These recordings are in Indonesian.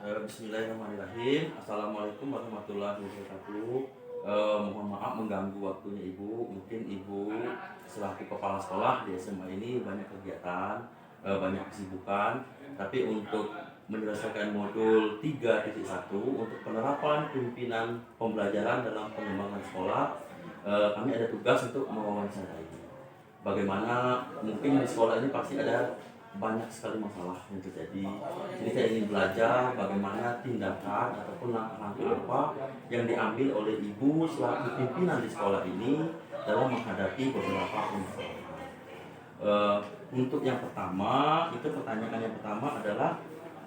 Bismillahirrahmanirrahim. Assalamualaikum warahmatullahi wabarakatuh. Mohon maaf mengganggu waktunya Ibu. Mungkin Ibu selaku kepala sekolah di SMA ini banyak kegiatan, banyak kesibukan. Tapi untuk menyelesaikan modul 3.1 untuk penerapan pimpinan pembelajaran dalam pengembangan sekolah, kami ada tugas untuk mewawancarai. Bagaimana mungkin di sekolah ini pasti ada banyak sekali masalah yang terjadi. Jadi saya ingin belajar bagaimana tindakan ataupun langkah-langkah apa yang diambil oleh ibu selaku pimpinan di sekolah ini dalam menghadapi beberapa permasalahan. Untuk yang pertama, itu pertanyaan yang pertama adalah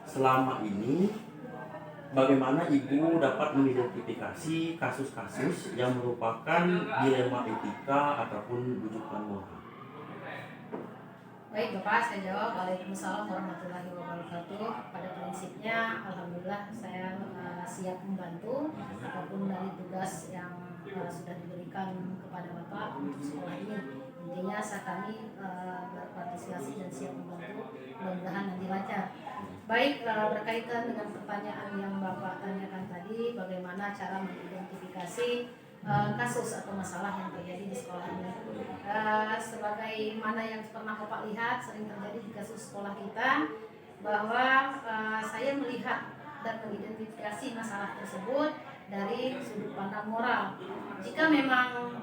selama ini bagaimana ibu dapat mengidentifikasi kasus-kasus yang merupakan dilema etika ataupun rujukan moral. Baik Bapak, saya jawab. Waalaikumsalam warahmatullahi wabarakatuh. Pada prinsipnya, alhamdulillah saya siap membantu apapun dari tugas yang sudah diberikan kepada Bapak untuk sekolah ini. Intinya kami berpartisipasi dan siap membantu. Mudah-mudahan nanti lancar. Baik, berkaitan dengan pertanyaan yang Bapak tanyakan tadi, bagaimana cara mengidentifikasi kasus atau masalah yang terjadi di sekolah ini. Sebagaimana yang pernah Bapak lihat sering terjadi di kasus sekolah kita, bahwa saya melihat dan mengidentifikasi masalah tersebut dari sudut pandang moral. Jika memang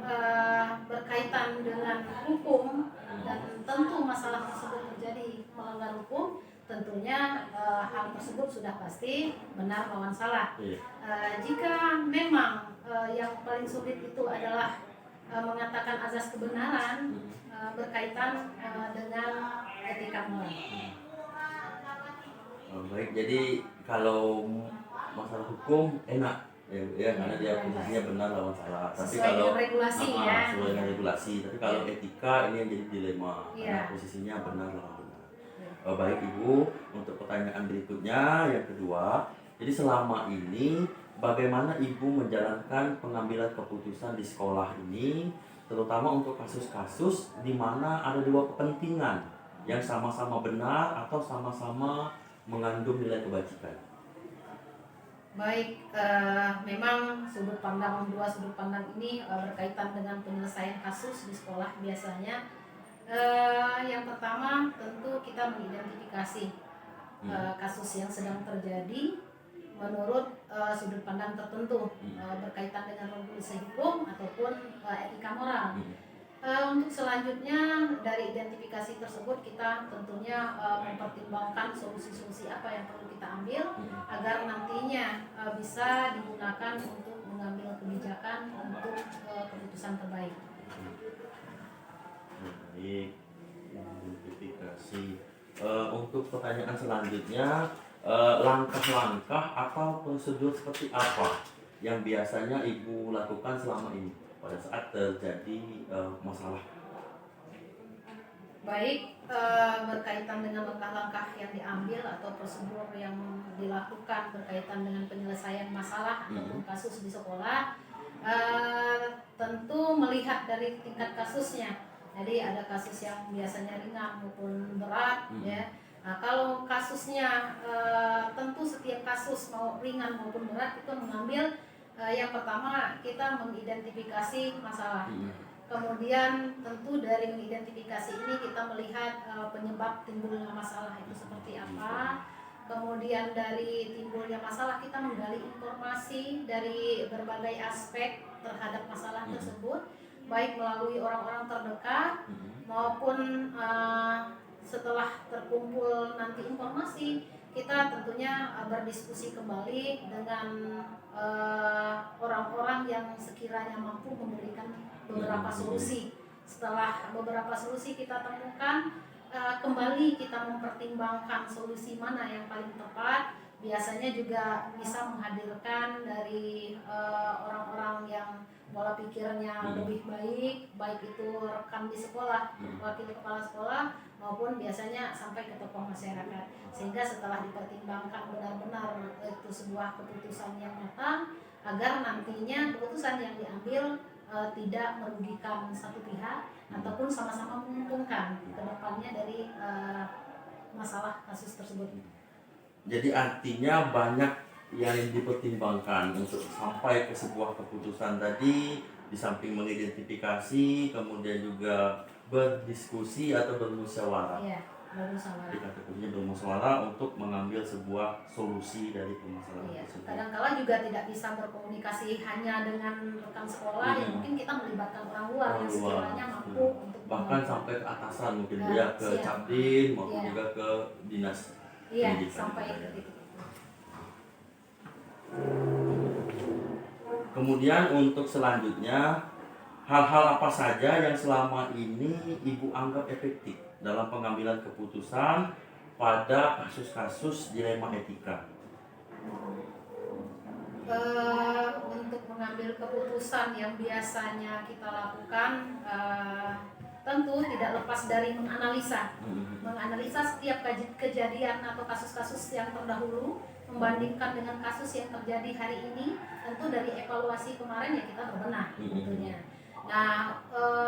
berkaitan dengan hukum dan tentu masalah tersebut terjadi melanggar hukum, tentunya hal tersebut sudah pasti benar lawan salah. Jika memang yang paling sulit itu adalah mengatakan azas kebenaran berkaitan dengan etika moral. Baik, jadi kalau masalah hukum enak ya karena dia posisinya benar lawan salah. Tapi sesuai kalau regulasi sesuai dengan regulasi, tapi kalau etika ini yang jadi dilema karena posisinya benar lawan benar. Baik Ibu, untuk pertanyaan berikutnya yang kedua, jadi selama ini bagaimana Ibu menjalankan pengambilan keputusan di sekolah ini, terutama untuk kasus-kasus di mana ada dua kepentingan yang sama-sama benar atau sama-sama mengandung nilai kebajikan? Baik, memang dua sudut pandang ini berkaitan dengan penyelesaian kasus di sekolah biasanya. Yang pertama tentu kita mengidentifikasi kasus yang sedang terjadi menurut sudut pandang tertentu berkaitan dengan regulasi hukum ataupun etika moral. Untuk selanjutnya dari identifikasi tersebut kita tentunya mempertimbangkan solusi-solusi apa yang perlu kita ambil agar nantinya bisa digunakan untuk mengambil kebijakan untuk keputusan terbaik. Baik, identifikasi. Untuk pertanyaan selanjutnya, langkah-langkah atau prosedur seperti apa yang biasanya Ibu lakukan selama ini pada saat terjadi masalah? Baik, berkaitan dengan langkah-langkah yang diambil atau prosedur yang dilakukan berkaitan dengan penyelesaian masalah ataupun kasus di sekolah, tentu melihat dari tingkat kasusnya. Jadi ada kasus yang biasanya ringan maupun berat, ya. Nah, kalau kasusnya tentu setiap kasus mau ringan maupun berat itu mengambil yang pertama kita mengidentifikasi masalah. Kemudian tentu dari mengidentifikasi ini kita melihat penyebab timbulnya masalah itu seperti apa. Kemudian dari timbulnya masalah kita menggali informasi dari berbagai aspek terhadap masalah tersebut, baik melalui orang-orang terdekat maupun setelah terkumpul nanti informasi, kita tentunya berdiskusi kembali dengan orang-orang yang sekiranya mampu memberikan beberapa solusi. Setelah beberapa solusi kita temukan, kembali kita mempertimbangkan solusi mana yang paling tepat. Biasanya juga bisa menghadirkan dari orang-orang yang pola pikirnya lebih baik, baik itu rekan di sekolah, wakil kepala sekolah, maupun biasanya sampai ke tokoh masyarakat. Sehingga setelah dipertimbangkan benar-benar itu sebuah keputusan yang matang, agar nantinya keputusan yang diambil tidak merugikan satu pihak ataupun sama-sama menguntungkan ke depannya dari masalah kasus tersebut. Jadi artinya banyak yang dipertimbangkan untuk sampai ke sebuah keputusan tadi, di samping mengidentifikasi, kemudian juga berdiskusi atau bermusyawarah. Iya, bermusyawarah. Kata kuncinya bermusyawarah untuk mengambil sebuah solusi dari permasalahan Iya, tersebut. kadang-kala juga tidak bisa berkomunikasi hanya dengan rekan sekolah, ya mungkin kita melibatkan orang luar yang sekiranya mampu untuk bahkan sampai ke atasan mungkin ya, ke Capdin maupun juga ke dinas pendidikan. Sampai ke titik itu. Kemudian untuk selanjutnya, hal-hal apa saja yang selama ini Ibu anggap efektif dalam pengambilan keputusan pada kasus-kasus dilema etika? Untuk mengambil keputusan yang biasanya kita lakukan, tentu tidak lepas dari menganalisa setiap kejadian atau kasus-kasus yang terdahulu, membandingkan dengan kasus yang terjadi hari ini. Tentu dari evaluasi kemarin ya kita berbenah tentunya. Nah,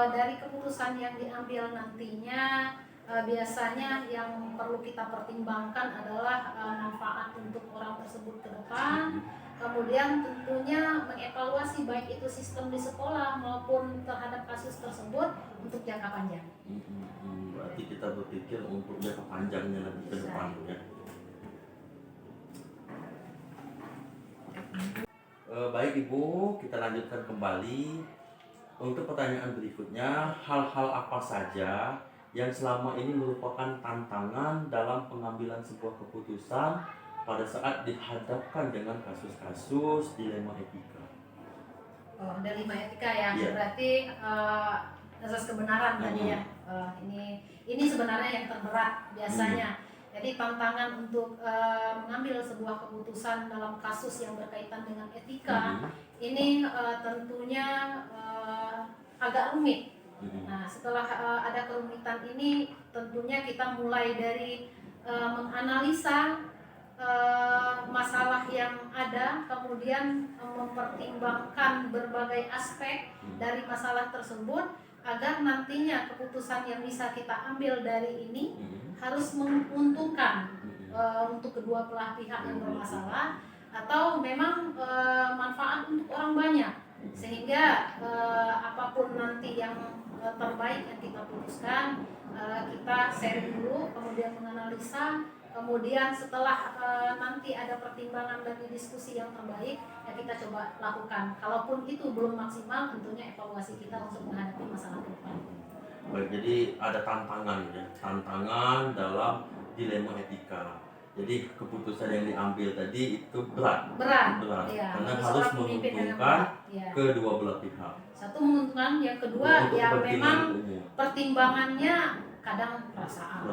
dari keputusan yang diambil nantinya, biasanya yang perlu kita pertimbangkan adalah manfaat untuk orang tersebut ke depan. Kemudian tentunya mengevaluasi baik itu sistem di sekolah maupun terhadap kasus tersebut untuk jangka panjang. Berarti kita berpikir untuk jangka panjangnya nanti ke depan ya. Baik Ibu, kita lanjutkan kembali. Untuk pertanyaan berikutnya, hal-hal apa saja yang selama ini merupakan tantangan dalam pengambilan sebuah keputusan pada saat dihadapkan dengan kasus-kasus dilema etika? Dilema etika ya, berarti asas kebenaran tadi ya. Ini sebenarnya yang terberat biasanya. Jadi tantangan untuk mengambil sebuah keputusan dalam kasus yang berkaitan dengan etika ini tentunya agak rumit. Nah, setelah ada kerumitan ini, tentunya kita mulai dari menganalisa masalah yang ada, kemudian mempertimbangkan berbagai aspek dari masalah tersebut agar nantinya keputusan yang bisa kita ambil dari ini harus menguntungkan untuk kedua belah pihak yang bermasalah, atau memang manfaat untuk orang banyak, sehingga apapun nanti yang terbaik yang kita putuskan, kita sharing dulu, kemudian menganalisa, kemudian setelah nanti ada pertimbangan dan diskusi yang terbaik, ya kita coba lakukan. Kalaupun itu belum maksimal, tentunya evaluasi kita untuk menghadapi masalah ke depan. Baik, jadi ada tantangan ya, tantangan dalam dilema etika. Jadi keputusan yang diambil tadi itu berat ya, karena harus menguntungkan kedua belah pihak. Satu menguntungkan, yang kedua ya memang pertimbangannya kadang perasaan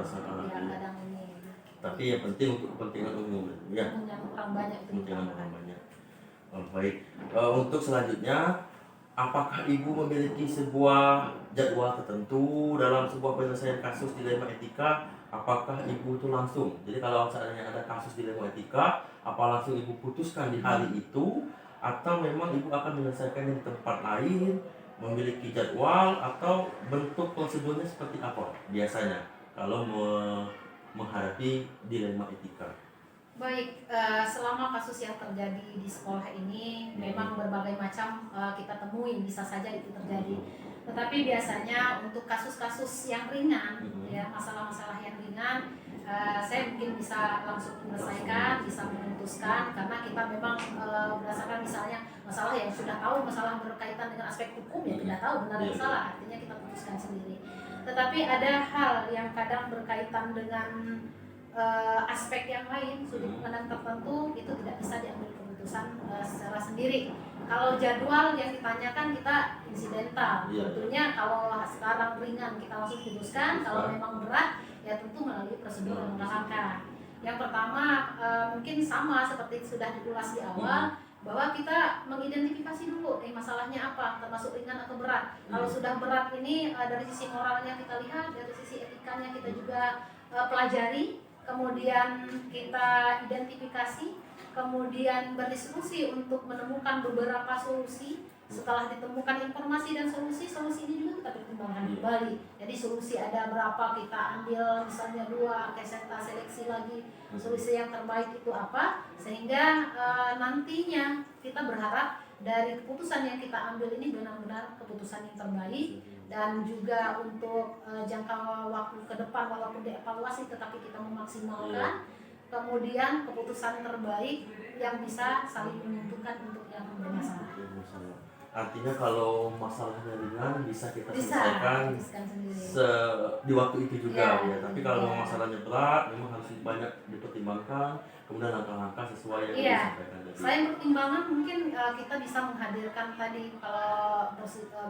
ya, kadang ini. Tapi yang penting untuk kepentingan umum ya. Orang banyak itu. Kepentingan orang banyak. Baik, untuk selanjutnya, apakah Ibu memiliki sebuah jadwal tertentu dalam sebuah penyelesaian kasus dilema etika? Apakah Ibu itu langsung, jadi kalau seandainya ada kasus dilema etika, apa langsung Ibu putuskan di hari itu, atau memang Ibu akan menyelesaikannya di tempat lain, memiliki jadwal, atau bentuk prosedurnya seperti apa biasanya kalau menghadapi dilema etika? Baik, selama kasus yang terjadi di sekolah ini memang berbagai macam kita temui, bisa saja itu terjadi. Tetapi biasanya untuk kasus-kasus yang ringan, ya masalah-masalah yang ringan, saya mungkin bisa langsung menyelesaikan, bisa memutuskan, karena kita memang berdasarkan misalnya masalah yang sudah tahu, masalah berkaitan dengan aspek hukum ya tidak tahu benar dan salah, artinya kita putuskan sendiri. Tetapi ada hal yang kadang berkaitan dengan aspek yang lain, sudut pandang tertentu, itu tidak bisa diambil keputusan secara sendiri. Kalau jadwal yang ditanyakan kita insidental, tentunya kalau sekarang ringan kita langsung putuskan, kalau memang berat ya tentu melalui prosedur yang langkah. Yang pertama mungkin sama seperti sudah diulas di awal, bahwa kita mengidentifikasi dulu masalahnya apa, termasuk ringan atau berat. Kalau sudah berat ini dari sisi moralnya kita lihat, dari sisi etikanya kita juga pelajari, kemudian kita identifikasi, kemudian berdiskusi untuk menemukan beberapa solusi Setelah ditemukan informasi dan solusi ini juga kita pertimbangkan kembali. Jadi solusi ada berapa kita ambil, misalnya 2, kita seleksi lagi solusi yang terbaik itu apa, sehingga nantinya kita berharap dari keputusan yang kita ambil ini benar-benar keputusan yang terbaik, dan juga untuk jangka waktu ke depan walaupun dievaluasi tetapi kita memaksimalkan kemudian keputusan terbaik yang bisa saling menguntungkan untuk yang bermasalah. Artinya kalau masalahnya ringan bisa kita Bisa selesaikan di waktu itu juga ya. Tapi kalau masalahnya berat memang harus banyak dipertimbangkan, kemudian langkah-langkah sesuai yang disampaikan tadi. Selain pertimbangan mungkin kita bisa menghadirkan tadi kalau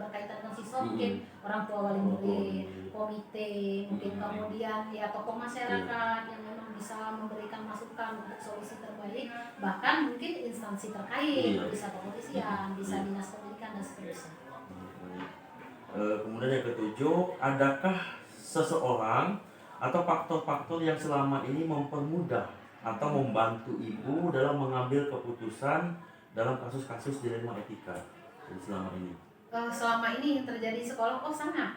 berkaitan dengan siswa mungkin orang tua wali murid, komite, mungkin kemudian ya tokoh masyarakat yang memang bisa memberikan masukan untuk solusi terbaik, bahkan mungkin instansi terkait, bisa kepolisian, bisa dinas pendidikan dan seterusnya. Kemudian yang ketujuh, adakah seseorang atau faktor-faktor yang selama ini mempermudah atau membantu ibu dalam mengambil keputusan dalam kasus-kasus dilema etika selama ini? Selama ini terjadi sekolah sangat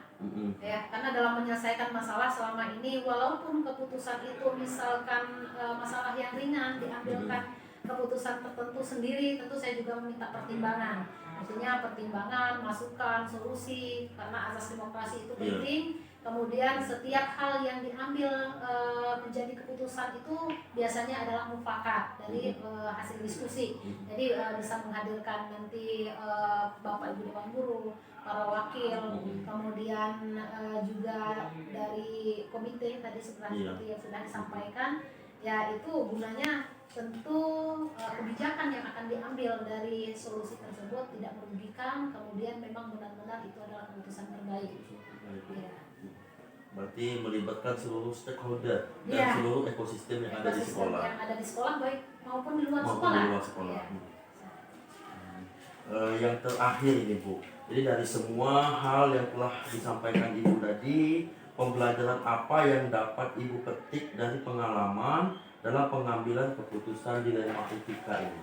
ya, karena dalam menyelesaikan masalah selama ini walaupun keputusan itu misalkan masalah yang ringan diambilkan keputusan tertentu sendiri, tentu saya juga meminta pertimbangan, artinya pertimbangan, masukan, solusi, karena asas demokrasi itu penting. Kemudian setiap hal yang diambil menjadi keputusan itu biasanya adalah mufakat dari hasil diskusi. Jadi bisa menghadirkan nanti Bapak Ibu Dewan Guru, para wakil, kemudian juga dari komite tadi seperti yang sudah disampaikan. Ya itu gunanya tentu kebijakan yang akan diambil dari solusi tersebut tidak merugikan, kemudian memang benar-benar itu adalah keputusan terbaik. Ya. Berarti melibatkan seluruh stakeholder dan seluruh ekosistem yang ada di sekolah. Yang ada di sekolah baik maupun di luar sekolah. Ya. Yang terakhir ini Bu, jadi dari semua hal yang telah disampaikan Ibu tadi, pembelajaran apa yang dapat Ibu petik dari pengalaman dalam pengambilan keputusan dilema etika ini?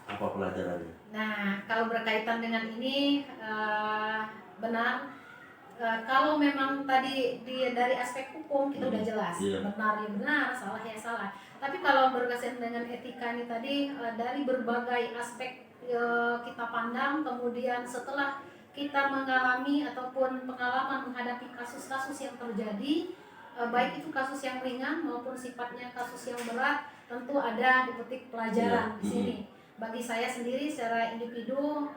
Apa pelajarannya? Nah, kalau berkaitan dengan ini benar. Kalau memang tadi dari aspek hukum kita udah jelas, benar ya benar, salah ya salah. Tapi kalau berkaitan dengan etika ini tadi dari berbagai aspek kita pandang, kemudian setelah kita mengalami ataupun pengalaman menghadapi kasus-kasus yang terjadi, baik itu kasus yang ringan maupun sifatnya kasus yang berat, tentu ada dipetik pelajaran di sini. Bagi saya sendiri secara individu,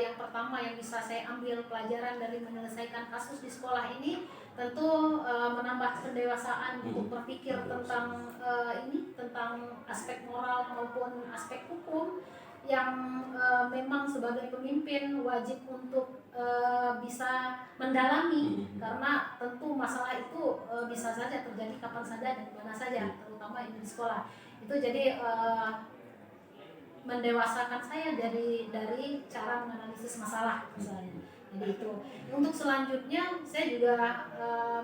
yang pertama yang bisa saya ambil pelajaran dari menyelesaikan kasus di sekolah ini tentu menambah pendewasaan untuk berpikir tentang tentang aspek moral maupun aspek hukum yang memang sebagai pemimpin wajib untuk bisa mendalami, karena tentu masalah itu bisa saja terjadi kapan saja dan di mana saja, terutama di sekolah. Itu jadi mendewasakan saya dari cara menganalisis masalah misalnya. Jadi itu. Untuk selanjutnya saya juga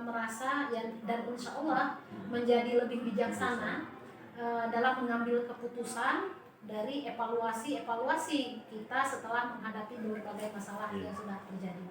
merasa dan insya Allah menjadi lebih bijaksana dalam mengambil keputusan dari evaluasi kita setelah menghadapi berbagai masalah yang sudah terjadi.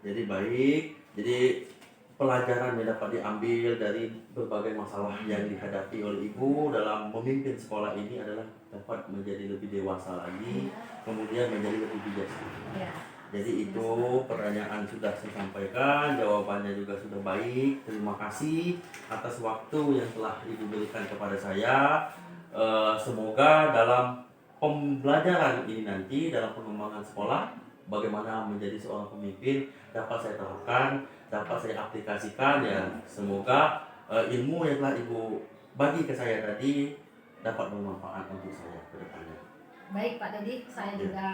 Jadi baik, jadi pelajaran yang dapat diambil dari berbagai masalah yang dihadapi oleh Ibu dalam memimpin sekolah ini adalah dapat menjadi lebih dewasa lagi, kemudian menjadi lebih bijaksana. Jadi itu pertanyaan sudah saya sampaikan, jawabannya juga sudah baik. Terima kasih atas waktu yang telah Ibu berikan kepada saya. Semoga dalam pembelajaran ini nanti dalam pengembangan sekolah, bagaimana menjadi seorang pemimpin dapat saya terapkan, dapat saya aplikasikan ya. Semoga ilmu yang telah Ibu bagi ke saya tadi dapat bermanfaat untuk saya ke depannya. Baik Pak Dedi, saya juga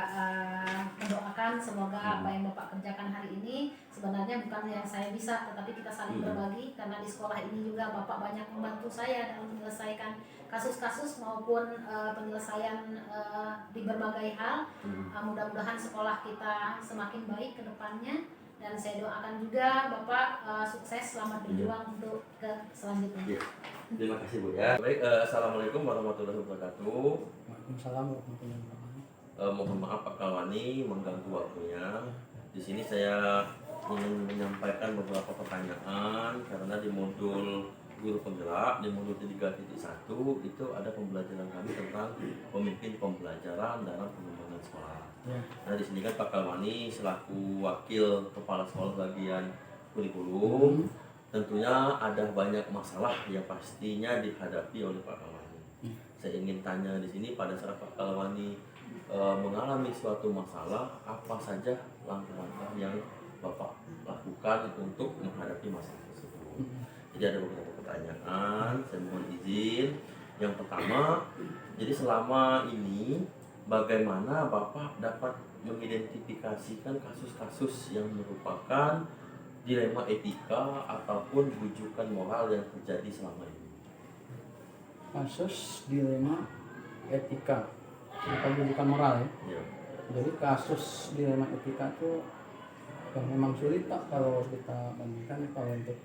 mendoakan semoga apa yang Bapak kerjakan hari ini sebenarnya bukan yang saya bisa, tetapi kita saling berbagi, karena di sekolah ini juga Bapak banyak membantu saya dalam menyelesaikan kasus-kasus maupun penyelesaian di berbagai hal. Mudah-mudahan sekolah kita semakin baik ke depannya, dan saya doakan juga Bapak sukses, selamat berjuang untuk ke selanjutnya. Terima kasih Bu ya. Baik, assalamualaikum warahmatullahi wabarakatuh. Waalaikumsalam warahmatullahi wabarakatuh. Mohon maaf Pak Kalwani mengganggu waktunya. Di sini saya ingin menyampaikan beberapa pertanyaan karena di modul guru penggerak di modul 3.1 itu ada pembelajaran kami tentang pemimpin pembelajaran dalam pengembangan sekolah. Ya. Nah di sini kan Pak Kalwani selaku wakil kepala sekolah bagian kurikulum, tentunya ada banyak masalah yang pastinya dihadapi oleh Pak Kalwani. Saya ingin tanya di sini, pada saat Pak Kalwani mengalami suatu masalah, apa saja langkah-langkah yang Bapak lakukan untuk menghadapi masalah tersebut? Jadi ada beberapa pertanyaan, saya mohon izin. Yang pertama, jadi selama ini bagaimana Bapak dapat mengidentifikasikan kasus-kasus yang merupakan dilema etika ataupun rujukan moral yang terjadi selama ini? Kasus dilema etika bukan moral ya. Ya. Jadi kasus dilema etika itu yang memang sulit Pak kalau kita bandingkan kalau untuk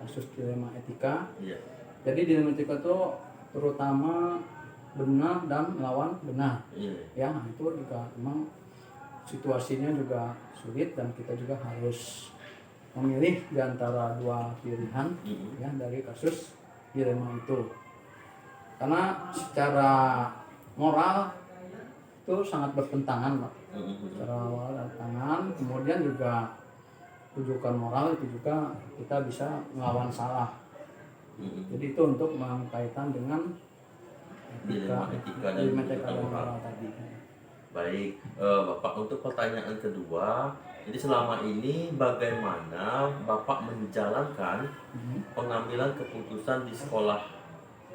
kasus dilema etika. Iya. Jadi dilema etika itu terutama benar dan melawan benar. Iya. Ya, nah itu juga memang situasinya juga sulit dan kita juga harus memilih di antara dua pilihan ya dari kasus dilema itu. Karena secara moral itu sangat bertentangan Pak. Secara moral bertentangan, kemudian juga rujukan moral itu juga kita bisa melawan salah. Jadi itu untuk berkaitan dengan Dilema etika dan dilema rujukan etika dan moral. moral tadi. Baik, Bapak, untuk pertanyaan kedua, jadi selama ini bagaimana Bapak menjalankan pengambilan keputusan di sekolah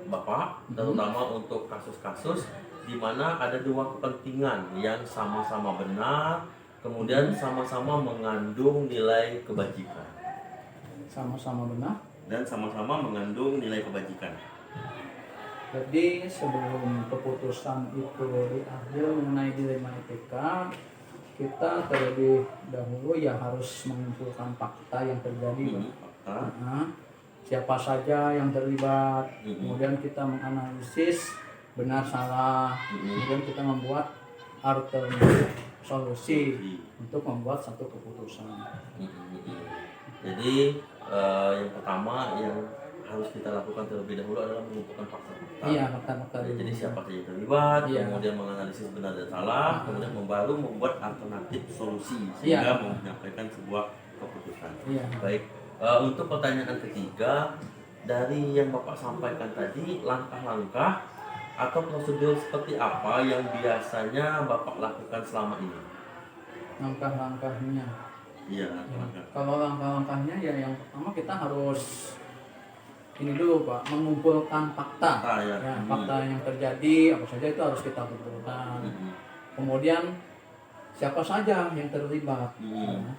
Bapak, terutama untuk kasus-kasus di mana ada dua kepentingan yang sama-sama benar, kemudian sama-sama mengandung nilai kebajikan Sama-sama benar. dan sama-sama mengandung nilai kebajikan. Jadi sebelum keputusan itu diambil mengenai dilema etika, kita terlebih dahulu ya harus mengumpulkan fakta yang terjadi. Fakta. Nah, siapa saja yang terlibat, kemudian kita menganalisis benar salah, kemudian kita membuat alternatif solusi untuk membuat satu keputusan. Jadi yang pertama yang harus kita lakukan terlebih dahulu adalah mengumpulkan fakta-fakta. Iya, fakta-fakta dulu. Jadi siapa saja yang terlibat, Iya. kemudian menganalisis benar dan salah, kemudian baru membuat alternatif solusi sehingga menyampaikan sebuah keputusan. Iya. Baik, untuk pertanyaan ketiga, dari yang Bapak sampaikan tadi, langkah-langkah atau prosedur seperti apa yang biasanya Bapak lakukan selama ini? Langkah-langkahnya. Iya, langkah-langkah. Kalau langkah-langkahnya ya yang pertama kita harus ini dulu Pak, mengumpulkan fakta. Fakta, ya. Fakta yang terjadi apa saja itu harus kita kumpulkan. Kemudian siapa saja yang terlibat,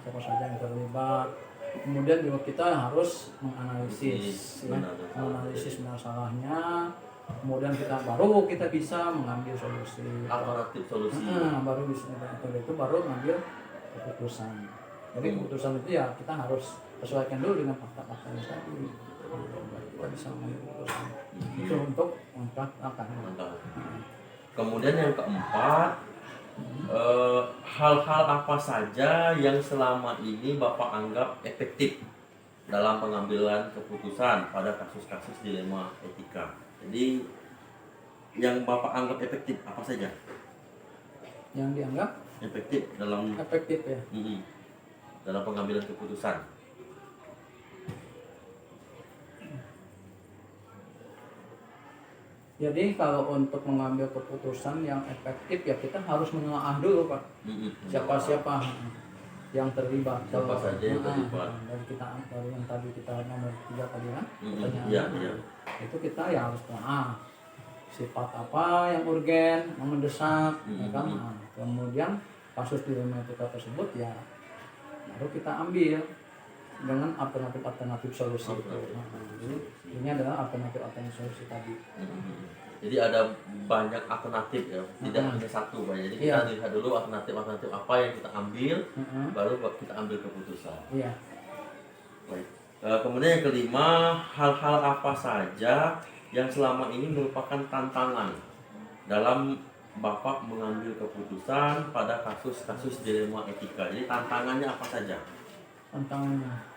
siapa saja yang terlibat. Kemudian juga kita harus menganalisis, menganalisis benar salahnya. Kemudian baru kita bisa mengambil solusi. Alternatif solusi. Baru bisa itu baru mengambil keputusan. Jadi keputusan itu ya kita harus sesuaikan dulu dengan fakta-fakta yang tadi. Kita bisa mengambil keputusan. Itu untuk langkah-langkah. Kemudian yang keempat, hal-hal apa saja yang selama ini Bapak anggap efektif dalam pengambilan keputusan pada kasus-kasus dilema etika? Jadi yang Bapak anggap efektif apa saja? Yang dianggap Efektif dalam efektif ya. Dalam pengambilan keputusan. Jadi kalau untuk mengambil keputusan yang efektif ya kita harus menelaah dulu Pak. Siapa-siapa yang terlibat. Siapa saja yang terlibat. Dari yang tadi kita nomor 3 tadi kan. Iya. Itu kita ya harus sifat apa yang urgen, yang mendesak, ya kan. Kemudian kasus dilema etika tersebut ya baru kita ambil dengan alternatif solusi itu. Jadi ini adalah alternatif solusi tadi. Jadi ada banyak alternatif ya, tidak hanya satu Pak. Jadi kita lihat dulu alternatif apa yang kita ambil, baru kita ambil keputusan. Iya. Baik. Kemudian yang kelima, hal-hal apa saja yang selama ini merupakan tantangan dalam Bapak mengambil keputusan pada kasus-kasus dilema etika. Jadi tantangannya apa saja? Tantangannya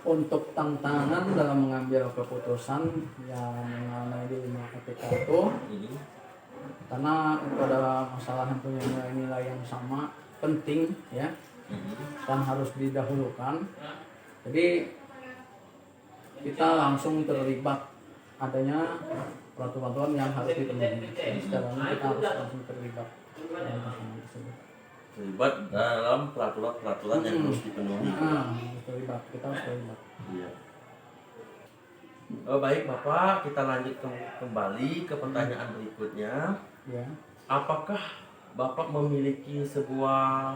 untuk tantangan dalam mengambil keputusan yang mengenai dilema etika itu, karena itu adalah masalah yang punya nilai-nilai yang sama, penting ya, dan harus didahulukan. Jadi kita langsung terlibat adanya peraturan yang harus dipenuhi. Jadi secara umum kita harus langsung terlibat dalam masalah tersebut. Terlibat dalam peraturan-peraturan yang harus dipenuhi. Terlibat, kita harus terlibat. Iya. Baik Bapak, kita lanjut kembali ke pertanyaan berikutnya. Ya. Apakah Bapak memiliki sebuah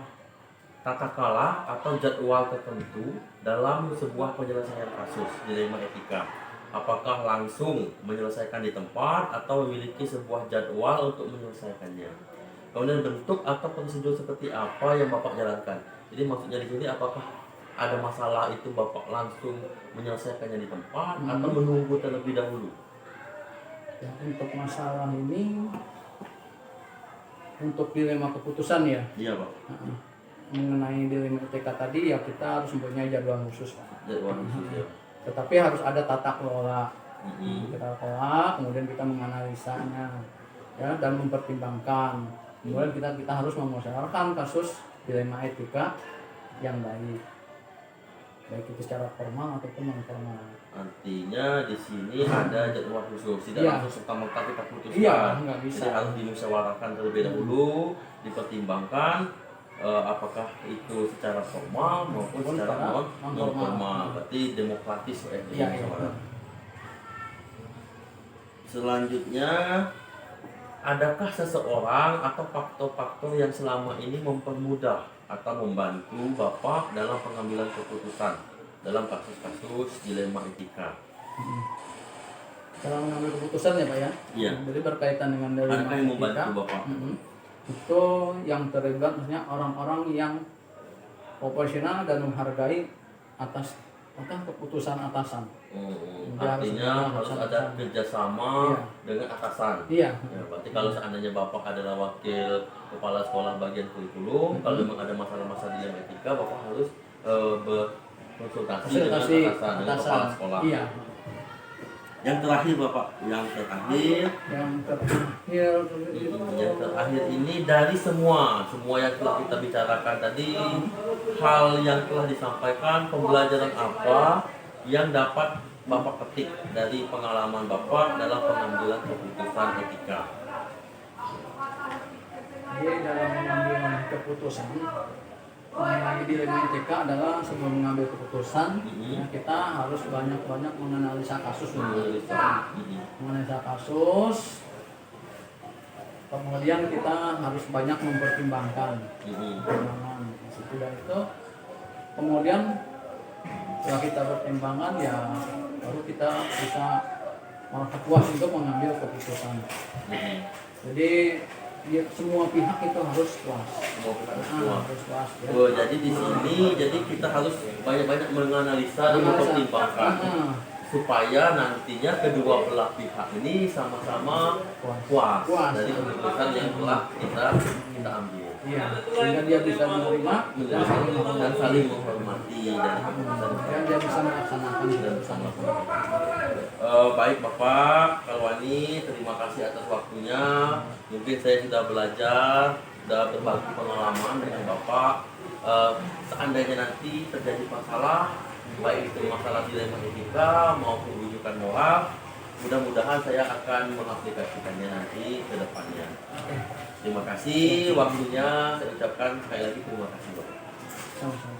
tata kelola atau jadwal tertentu dalam sebuah penyelesaian kasus dilema etika? Apakah langsung menyelesaikan di tempat atau memiliki sebuah jadwal untuk menyelesaikannya? Kemudian bentuk atau prosedur seperti apa yang Bapak jalankan? Jadi maksudnya di sini apakah ada masalah itu Bapak langsung menyelesaikannya di tempat atau menunggu terlebih dahulu? Ya, untuk masalah ini, untuk dilema keputusan ya. Iya Pak. Mengenai dilema etika tadi ya kita harus mempunyai jadwal khusus Pak. Jadwal khusus ya. Tetapi harus ada tata kelola. Kita kelola, kemudian kita menganalisanya ya, dan mempertimbangkan. Kemudian kita harus memusyawarahkan kasus dilema etika yang baik itu secara formal ataupun non formal. Artinya di sini ada jadwal khusus, tidak langsung serta-merta kita putuskan. Iya, nggak bisa. Jadi harus dimusyawarahkan terlebih dahulu, dipertimbangkan apakah itu secara formal maupun secara non formal. Berarti demokratis ya. Iya. Selanjutnya, adakah seseorang atau faktor-faktor yang selama ini mempermudah atau membantu Bapak dalam pengambilan keputusan dalam kasus-kasus dilema etika? Dalam mengambil keputusan ya Pak ya? Iya. Jadi berkaitan dengan dilema Adakah yang etika, membantu Bapak? itu yang terlibat maksudnya orang-orang yang profesional dan menghargai atas keputusan atasan. Artinya harus ada kerjasama dengan atasan. Iya. Ya, berarti kalau seandainya Bapak adalah wakil kepala sekolah bagian kurikulum, kalau memang ada masalah-masalah dilema etika, Bapak harus berkonsultasi dengan atasan, dengan kepala sekolah. Iya. Yang terakhir Bapak, yang terakhir ini dari semua yang telah kita bicarakan tadi, hal yang telah disampaikan, pembelajaran apa yang dapat Bapak petik dari pengalaman Bapak dalam pengambilan keputusan etika? Jadi dalam mengambil keputusan mengenai dilema etika adalah sebelum mengambil keputusan kita harus banyak-banyak menganalisa kasus menganalisa kasus, kemudian kita harus banyak mempertimbangkan sudah itu, kemudian setelah kita pertimbangan ya baru kita bisa merasa puas untuk mengambil keputusan. Jadi ya, semua pihak itu harus puas. Harus puas. Ya. Jadi di sini kita harus banyak-banyak menganalisa dan mempertimbangkan supaya nantinya kedua belah pihak ini sama-sama puas dari keputusan yang telah kita ambil. Iya. Sehingga dia bisa menerima dan saling menghormati dari keputusan. Dan dia bisa melaksanakan bersama. Baik Bapak Kalwani, terima kasih atas waktunya. Mungkin saya sudah belajar, sudah berbagi pengalaman dengan Bapak. Seandainya nanti terjadi masalah, baik itu masalah dilema etika maupun rujukan moral, mudah-mudahan saya akan mengaplikasikannya nanti ke depannya. Terima kasih waktunya, saya ucapkan sekali lagi terima kasih Bapak. Sama-sama.